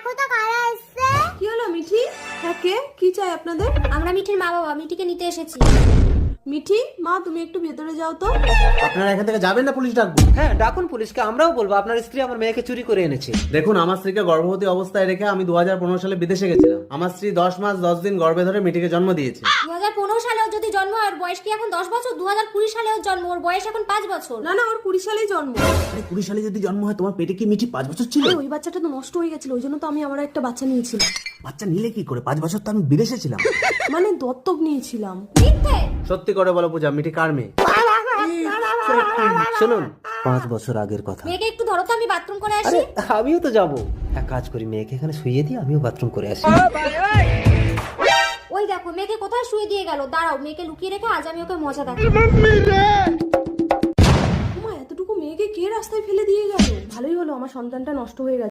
দেখো তো কারা এসেছে। কি হলো মিঠি? হ্যাঁ কে? কি চাই আপনাদের? আমরা মিঠির মা বাবা, মিঠিকে নিতে এসেছি। মিঠি মা, তুমি একটু ভেতরে যাও তো। আপনারা এখান থেকে যাবেন না পুলিশ ডাকবো? হ্যাঁ ডাকুন পুলিশকে, আমরাও বলবো আপনার স্ত্রী আমার মেয়েকে চুরি করে এনেছে। দেখুন, আমার স্ত্রীকে গর্ভবতী অবস্থায় রেখে আমি 2015 সালে বিদেশে গেছিলাম। আমার স্ত্রী 10 মাস 10 দিন গর্ভে ধরে মিঠিকে জন্ম দিয়েছে। 2015 সালে ওর যদি জন্ম হয়, ওর বয়স কি এখন 10 বছর? 2020 সালে ওর জন্ম, ওর বয়স এখন 5 বছর। না না, ওর 20 সালেই জন্ম। আরে 20 সালে যদি জন্ম হয়, তোমার পেটে কি মিঠি 5 বছর ছিল? ওই বাচ্চাটা তো নষ্ট হয়ে গেছিল, ওই জন্য তো আমি আবার একটা বাচ্চা নিয়েছিলাম। বাচ্চা নিলে কি করে? 5 বছর তো আমি বিদেশে ছিলাম। মানে দত্তক নিয়েছিলাম। মিথ্যে। সত্যি করে বলো পূজা, মিঠি কার মেয়ে? শুনুন, 5 বছর আগের কথা। মেয়েকে একটু ধরো তো, আমি বাথরুম করে আরে আসি। আমিও তো যাবো, এক কাজ করি মেয়েকে এখানে শুইয়ে দিই, আমিও বাথরুম করে আসি। ওই দেখো মেয়েকে কোথায় শুয়ে দিয়ে গেল। দাঁড়াও, মেয়েকে লুকিয়ে রেখে আজ আমি ওকে মজা দেখাবো। মা, এতটুকু মেয়েকে কে রাস্তায় ফেলে দিয়ে গেল? ভালোই হলো, আমার সন্তানটা নষ্ট হয়ে গেছে।